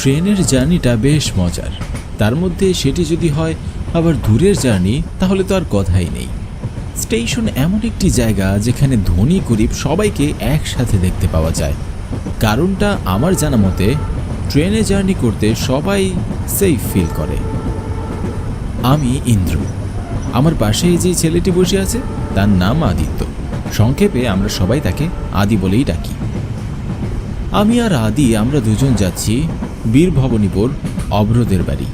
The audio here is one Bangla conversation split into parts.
ট্রেনের জার্নিটা বেশ মজার, তার মধ্যে সেটি যদি হয় আবার দূরের জার্নি তাহলে তো আর কথাই নেই। স্টেশন এমন একটি জায়গা যেখানে ধনী গরিব সবাইকে একসাথে দেখতে পাওয়া যায়। কারণটা আমার জানা মতে ট্রেনে জার্নি করতে সবাই সেফ ফিল করে। আমি ইন্দ্র, আমার পাশে যে ছেলেটি বসে আছে তার নাম আদিত্য, সংক্ষেপে আমরা সবাই তাকে আদি বলেই ডাকি। আমি আর আদি আমরা দুজন যাচ্ছি বীরভবানীপুর অভ্রদের বাড়ি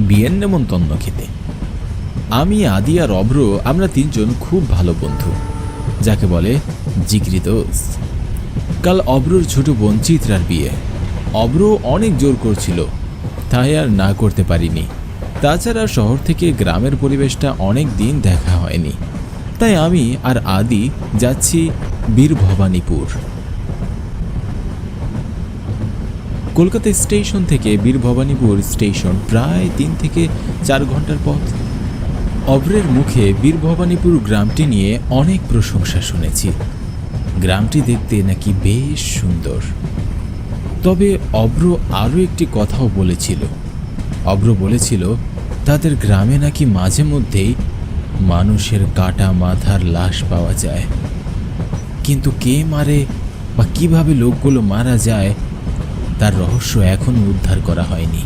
বিয়ের নেমন্তন্ন খেতে। আমি আদি আর অভ্র আমরা তিনজন খুব ভালো বন্ধু, যাকে বলে জিগরি দোস্ত। কাল অভ্রর ছোট বোন চিত্রার বিয়ে। অভ্র অনেক জোর করছিল, তাই আর না করতে পারিনি। তাছাড়া শহর থেকে গ্রামের পরিবেশটা অনেক দিন দেখা হয়নি, তাই আমি আর আদি যাচ্ছি বীরভবানীপুর। কলকাতা স্টেশন থেকে বীরভবানীপুর স্টেশন প্রায় 3 থেকে 4 ঘন্টার পথ। অভ্রের মুখে বীরভবানীপুর গ্রামটি নিয়ে অনেক প্রশংসা শুনেছি। গ্রামটি দেখতে নাকি বেশ সুন্দর। তবে অভ্র আরও একটি কথাও বলেছিল। অভ্র বলেছিল তাদের গ্রামে নাকি মাঝে মধ্যেই মানুষের কাটা মাথার লাশ পাওয়া যায়, কিন্তু কে মারে বা কিভাবে লোকগুলো মারা যায় তার রহস্য এখনো উদ্ধার করা হয়নি।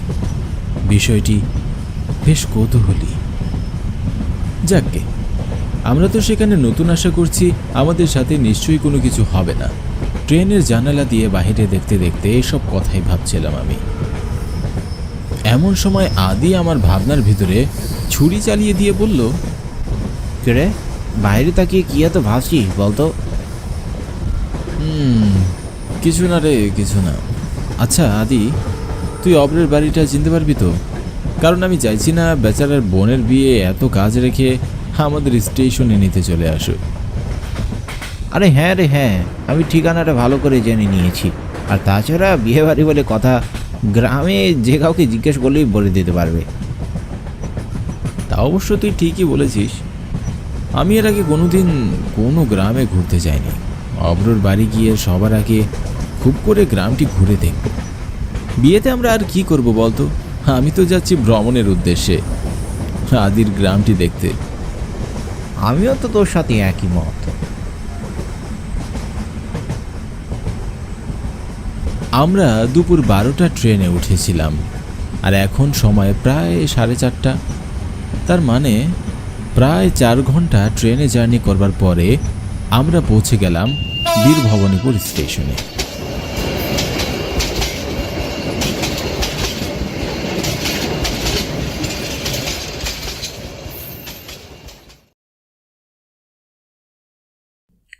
বিষয়টি বেশ কৌতূহলী। যাকগে, আমরা তো সেখানে নতুন আশা করছি আমাদের সাথে নিশ্চয়ই কোনো কিছু হবে না। ট্রেনের জানালা দিয়ে বাইরে দেখতে দেখতে এসব কথাই ভাবছিলাম আমি। এমন সময় আদি আমার ভাবনার ভিতরে ছুরি চালিয়ে দিয়ে বলল, রে বাইরে তাকিয়ে কি এত ভাবছিস বলতো? কিছু না রে, কিছু না। আচ্ছা আদি, তুই অভ্রের বাড়িটা চিনতে পারবি তো? কারণ আমি চাইছি না বেচারার বোনের বিয়ে এত কাজ রেখে আমাদের স্টেশনে নিতে চলে আসো। আরে হ্যাঁ রে হ্যাঁ, আমি ঠিকানাটা ভালো করে জেনে নিয়েছি। আর তাছাড়া বিয়ে বাড়ি বলে কথা, গ্রামে যে কাউকে জিজ্ঞেস করলেই বলে দিতে পারবে। তা অবশ্য তুই ঠিকই বলেছিস। আমি এর আগে কোনোদিন কোনো গ্রামে ঘুরতে যাইনি। অভ্রর বাড়ি গিয়ে সবার আগে খুব করে গ্রামটি ঘুরে দেখব। বিয়েতে আমরা আর কি করব বলতো? আমি তো যাচ্ছি ভ্রমণের উদ্দেশ্যে, আদির গ্রামটি দেখতে। আমিও তো তোর সাথে একই মত। আমরা দুপুর 12টা ট্রেনে উঠেছিলাম, আর এখন সময় প্রায় 4:30। তার মানে প্রায় 4 ঘন্টা ট্রেনে জার্নি করবার পরে আমরা পৌঁছে গেলাম বীরভবানীপুর স্টেশনে।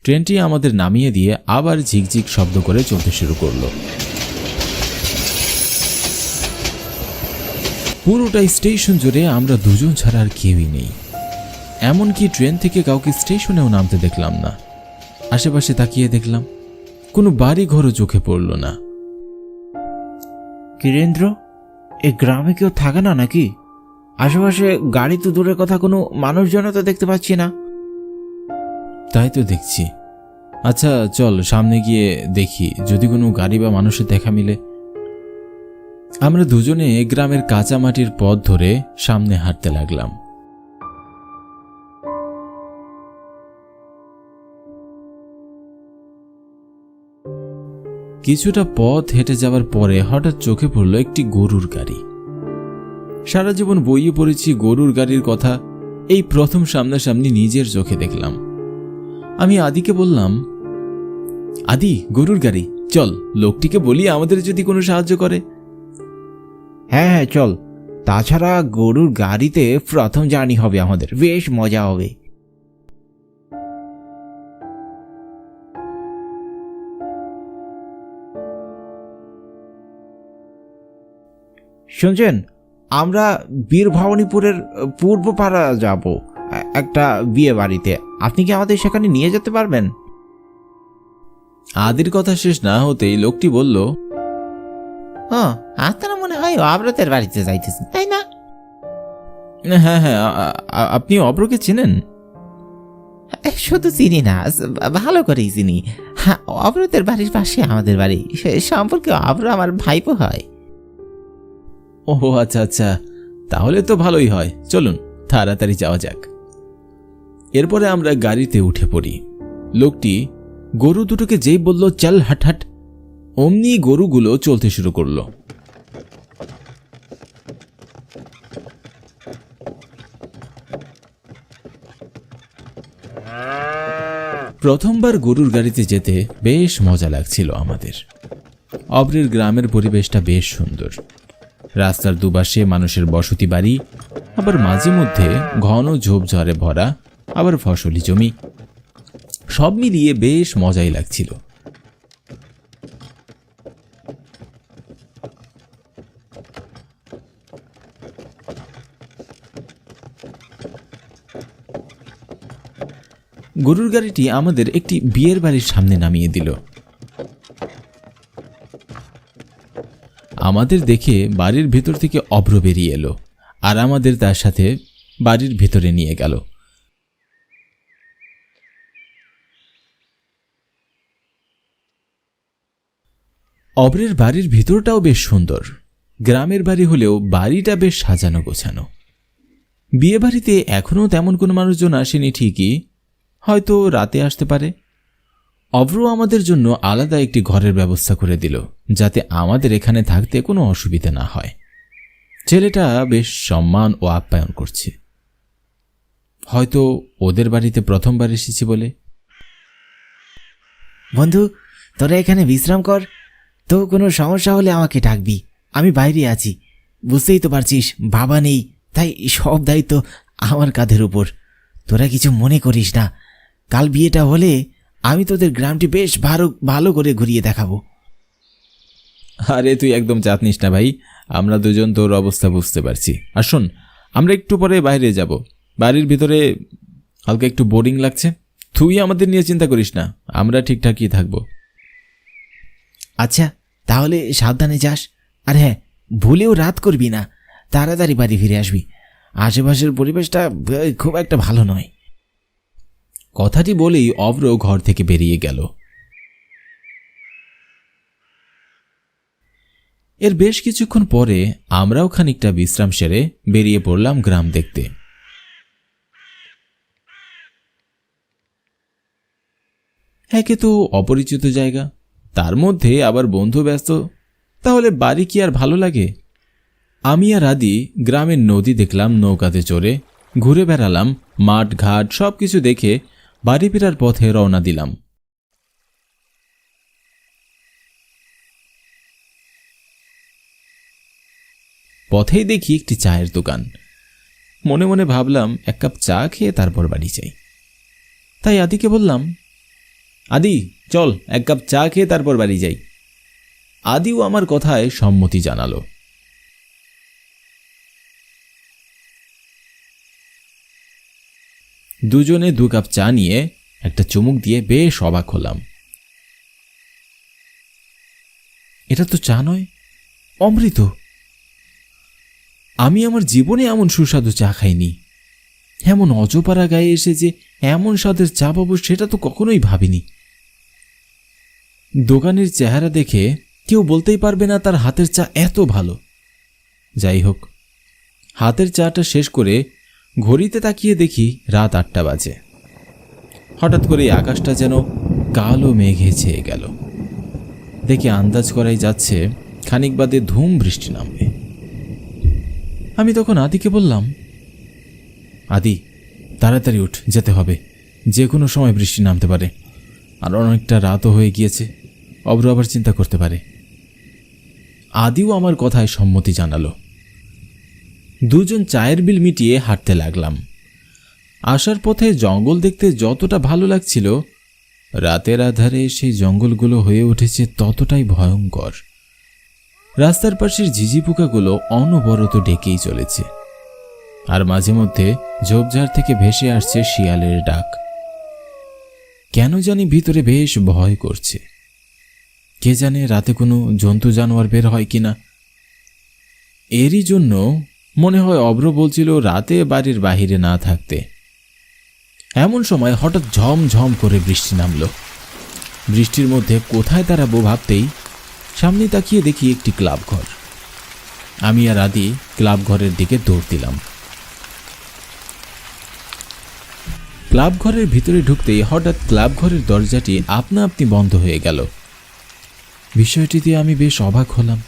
ট্রেনটি আমাদের নামিয়ে দিয়ে আবার ঝিকঝিক শব্দ করে চলতে শুরু করলো। পুরোটা স্টেশন জুড়ে আমরা দুজন ছাড়া আর কেউই নেই। এমনকি ট্রেন থেকে কাউকে স্টেশনেও নামতে দেখলাম না। আশেপাশে তাকিয়ে দেখলাম কোনো বাড়ি ঘরও চোখে পড়ল না। কিরেন্দ্র, এই গ্রামে কেউ থাকে না নাকি? আশেপাশে গাড়ি তো দূরের কথা, কোনো মানুষজন তো দেখতে পাচ্ছি না। তাই তো দেখছি। আচ্ছা চল সামনে গিয়ে দেখি যদি কোনো গাড়ি বা মানুষের দেখা মিলে। আমরা দুজনে গ্রামের কাঁচা মাটির পথ ধরে সামনে হাঁটতে লাগলাম। কিছুটা পথ হেঁটে যাওয়ার পরে হঠাৎ চোখে পড়ল একটি গরুর গাড়ি। সারা জীবন বইয়ে পড়েছি গরুর গাড়ির কথা, এই প্রথম সামনাসামনি নিজের চোখে দেখলাম। আমি আদিকে বললাম, আদি গরুর গাড়ি, চল লোকটিকে বলি আমাদের যদি কোনো সাহায্য করে। হ্যাঁ হ্যাঁ চল, তাছাড়া গরুর গাড়িতে প্রথম জার্নি হবে আমাদের, বেশ মজা হবে। শুনছেন, আমরা বীরভবানীপুরের পূর্বপাড়া যাব একটা বিয়ে বাড়িতে। আপনি কি আমাদের সেখানে নিয়ে যেতে পারবেন? আদির কথা শেষ না হতেই লোকটি বলল, হ্যাঁ, আপনারা মনে হয় অব্রতের বাড়িতে যাইতেছেন, তাই না? হ্যাঁ হ্যাঁ, আপনি অভ্রকে চেনেন? শুধু চিনি না, ভালো করেই চিনি। অব্রতের বাড়ির পাশে আমাদের বাড়ি, সে সম্পর্কে অব্র আমার ভাইপো হয়। ও আচ্ছা আচ্ছা, তাহলে তো ভালোই হয়, চলুন তাড়াতাড়ি যাওয়া যাক। এরপরে আমরা গাড়িতে উঠে পড়ি। লোকটি গরু দুটোকে যেই বলল চল হাট হাট, অমনি গরুগুলো চলতে শুরু করলো। প্রথমবার গরুর গাড়িতে যেতে বেশ মজা লাগছিল আমাদের। অব্রের গ্রামের পরিবেশটা বেশ সুন্দর। রাস্তার দুপাশে মানুষের বসতি বাড়ি, আবার মাঝে মধ্যে ঘন ঝোপঝাড়ে ভরা আবার ফসলি জমি, সব মিলিয়ে বেশ মজাই লাগছিল। গরুর গাড়িটি আমাদের একটি বিয়ের বাড়ির সামনে নামিয়ে দিল। আমাদের দেখে বাড়ির ভেতর থেকে অভ্র বেরিয়ে এলো আর আমাদের তার সাথে বাড়ির ভেতরে নিয়ে গেল। অভ্রের বাড়ির ভিতরটাও বেশ সুন্দর। গ্রামের বাড়ি হলেও বাড়িটা বেশ সাজানো গোছানো। বিয়ে বাড়িতে এখনও তেমন কোনো মানুষজন আসেনি ঠিকই, হয়তো রাতে আসতে পারে। অভ্র আমাদের জন্য আলাদা একটি ঘরের ব্যবস্থা করে দিল, যাতে আমাদের এখানে থাকতে কোনো অসুবিধা না হয়। ছেলেটা বেশ সম্মান ও আপ্যায়ন করছে, হয়তো ওদের বাড়িতে প্রথমবার এসেছি বলে। বন্ধু, তোরা এখানে বিশ্রাম কর, তো কোনো সমস্যা হলে আমাকে ডাকবি, আমি বাইরে আছি। বুঝতেই তো পারছিস বাবা নেই, তাই সব দায়িত্ব আমার কাঁধের উপর। তোরা কিছু মনে করিস না, কাল বিয়েটা হলে আমি তোদের গ্রামটি বেশ ভালো করে ঘুরিয়ে দেখাবো। আরে তুই একদম চাপ নিস না ভাই, আমরা দুজন তোর অবস্থা বুঝতে পারছি। আর শোন, আমরা একটু পরে বাইরে যাব, বাড়ির ভিতরে হালকা একটু বোরিং লাগছে। তুই আমাদের নিয়ে চিন্তা করিস না, আমরা ঠিকঠাকই থাকবো। আচ্ছা, তাহলে সাবধানে যাস। আর হ্যাঁ, ভুলেও রাত করবি না, তাড়াতাড়ি বাড়ি ফিরে আসবি। আশেপাশের পরিবেশটা খুব একটা ভালো নয়। কথাটি বলেই অভ্র ঘর থেকে বেরিয়ে গেল। এর বেশ কিছুক্ষণ পরে আমরাও খানিকটা বিশ্রাম সেরে বেরিয়ে পড়লাম গ্রাম দেখতে। একে তো অপরিচিত জায়গা, তার মধ্যে আবার বন্ধু ব্যস্ত, তাহলে বাড়ি কি আর ভালো লাগে? আমি আর আদি গ্রামের নদী দেখলাম নৌকাতে চড়ে, ঘুরে বেড়ালাম, মাঠ ঘাট সবকিছু দেখে বাড়ি ফেরার পথে রওনা দিলাম। পথেই দেখি একটি চায়ের দোকান। মনে মনে ভাবলাম এক কাপ চা খেয়ে তারপর বাড়ি যাই। তাই আদিকে বললাম, আদি চল এক কাপ চা খেয়ে তারপর বাড়ি যাই। আদিও আমার কথায় সম্মতি জানালো। দুজনে 2 কাপ চা নিয়ে একটা চুমুক দিয়ে বেশ অবাক হলাম। এটা তো চা নয়, অমৃত। আমি আমার জীবনে এমন সুস্বাদু চা খাইনি। এমন অজপাড়া গায়ে এসে যে এমন স্বাদের চা পাবো সেটা তো কখনোই ভাবিনি। দোকানের চেহারা দেখে কেউ বলতেই পারবে না তার হাতের চা এত ভালো। যাই হোক, হাতের চাটা শেষ করে ঘড়িতে তাকিয়ে দেখি রাত 8টা বাজে। হঠাৎ করে আকাশটা যেন কালো মেঘে ছেয়ে গেল। দেখে আন্দাজ করাই যাচ্ছে খানিক বাদে ধুম বৃষ্টি নামবে। আমি তখন আদিকে বললাম, আদি তাড়াতাড়ি উঠ, যেতে হবে, যে কোনো সময় বৃষ্টি নামতে পারে, আর অনেকটা রাতও হয়ে গিয়েছে, অব্র আবার চিন্তা করতে পারে। আদিও আমার কথায় সম্মতি জানালো। দুজন চায়ের বিল মিটিয়ে হাঁটতে লাগলাম। আসার পথে জঙ্গল দেখতে যতটা ভালো লাগছিল, রাতের আধারে সেই জঙ্গলগুলো হয়ে উঠেছে ততটাই ভয়ঙ্কর। রাস্তার পাশের ঝিঝি পোকাগুলো অনবরত ডেকেই চলেছে, আর মাঝে মধ্যে ঝোপঝাড় থেকে ভেসে আসছে শিয়ালের ডাক। কেন জানি ভিতরে বেশ ভয় করছে। কে জানে রাতে কোনো জন্তু জানোয়ার বের হয় কিনা। এরই জন্য মনে হয় অব্র বলছিল রাতে বাড়ির বাহিরে না থাকতে। এমন সময় হঠাৎ ঝমঝম করে বৃষ্টি নামল। বৃষ্টির মধ্যে কোথায় দাঁড়াবো ভাবতেই সামনে তাকিয়ে দেখি একটি ক্লাব ঘর। আমি আর আদি ক্লাব ঘরের দিকে দৌড় দিলাম। ক্লাব ঘরের ভিতরে ঢুকতেই হঠাৎ ক্লাব ঘরের দরজাটি আপনা আপনি বন্ধ হয়ে গেল। বিষয়টিতে আমি বেশ অবাক হলাম।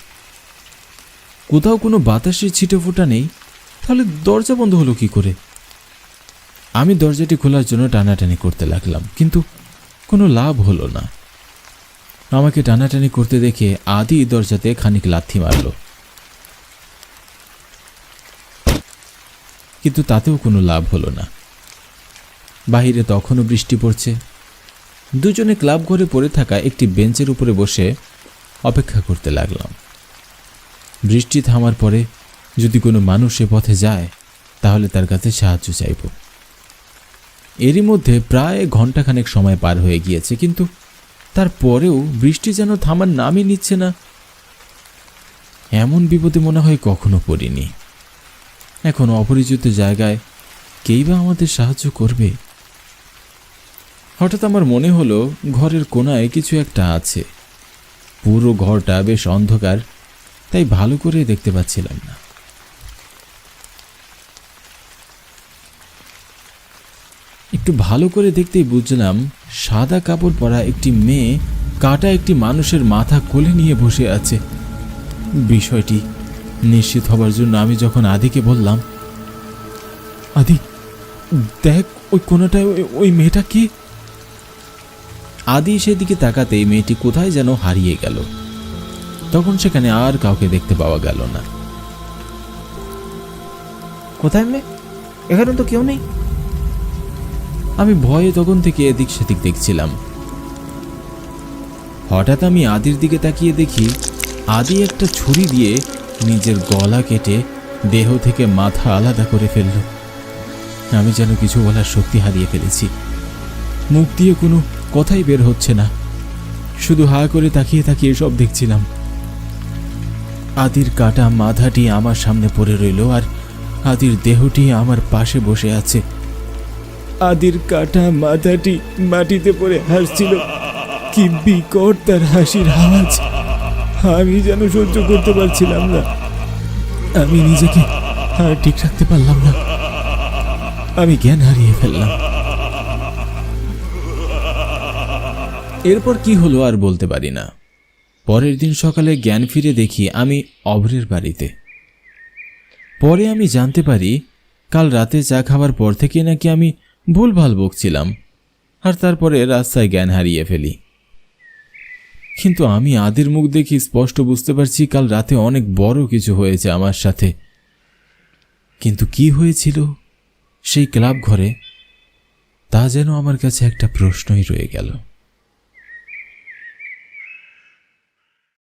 কোথাও কোনো বাতাসের ছিটেফোঁটা নেই, তাহলে দরজা বন্ধ হলো কি করে? আমি দরজাটি খোলার জন্য টানাটানি করতে লাগলাম, কিন্তু কোনো লাভ হলো না। আমাকে টানাটানি করতে দেখে আদি দরজাতে খানিক লাথি মারল, কিন্তু তাতেও কোনো লাভ হলো না। বাহিরে তখনও বৃষ্টি পড়ছে। দুজনে ক্লাব ঘরে পড়ে থাকা একটি বেঞ্চের উপরে বসে অপেক্ষা করতে লাগলাম। বৃষ্টি থামার পরে যদি কোনো মানুষ এ পথে যায় তাহলে তার কাছে সাহায্য চাইব। এরই মধ্যে প্রায় ঘন্টাখানেক সময় পার হয়ে গিয়েছে, কিন্তু তারপরেও বৃষ্টি যেন থামার নামই নিচ্ছে না। এমন বিপদে মনে হয় কখনো পড়িনি। এখন অপরিচিত জায়গায় কেই বা আমাদের সাহায্য করবে? হঠাৎ আমার মনে হলো ঘরের কোণায় কিছু একটা আছে। পুরো ঘরটা বেশ অন্ধকার, তাই ভালো করে দেখতে পাচ্ছিলাম না। একটু ভালো করে দেখতেই বুঝলাম সাদা কাপড় পরা একটি মেয়ে কাটা একটি মানুষের মাথা কোলে নিয়ে বসে আছে। বিষয়টি নিশ্চিত হবার জন্য আমি যখন আদিকে বললাম, আদি দেখ ওই কোণাটায় ওই মেয়েটা কে? আদি সেদিকে তাকাতেই মেয়েটি কোথায় যেন হারিয়ে গেল। তখন সেখানে আর কাউকে দেখতে পাওয়া গেল না। কোথায় মেয়ে? এখানে তো কেউ নেই। আমি ভয়ে তখন থেকে এদিক সেদিক দেখছিলাম। হঠাৎ আমি আদির দিকে তাকিয়ে দেখি আদি একটা ছুরি দিয়ে নিজের গলা কেটে দেহ থেকে মাথা আলাদা করে ফেলল। আমি যেন কিছু বলার শক্তি হারিয়ে ফেলেছি। মুখ দিয়ে কোনো কথাই বের হচ্ছে না, শুধু হা করে তাকিয়ে তাকিয়ে সব দেখছিলাম। আদির কাটা মাথাটি আমার সামনে পড়ে রইল, আর আদির দেহটি আমার পাশে বসে আছে। আদির কাটা মাথাটি মাটিতে পড়ে হাসছিল। কি বিকট তার হাসির আওয়াজ! আমি যেন সহ্য করতে পারছিলাম না। আমি নিজেকে আর ঠিক রাখতে পারলাম না। আমি জ্ঞান হারিয়ে ফেললাম। এরপর কি হলো আর বলতে পারি না। পরের দিন সকালে জ্ঞান ফিরে দেখি আমি অভ্রের বাড়িতে। পরে আমি জানতে পারি কাল রাতে চা খাবার পর থেকে নাকি আমি ভুলভাল বকছিলাম, আর তারপরে রাস্তায় জ্ঞান হারিয়ে ফেলি। কিন্তু আমি আদির মুখ দেখি স্পষ্ট বুঝতে পারছি কাল রাতে অনেক বড় কিছু হয়েছে আমার সাথে। কিন্তু কি হয়েছিল সেই ক্লাব ঘরে তা যেন আমার কাছে একটা প্রশ্নই রয়ে গেল।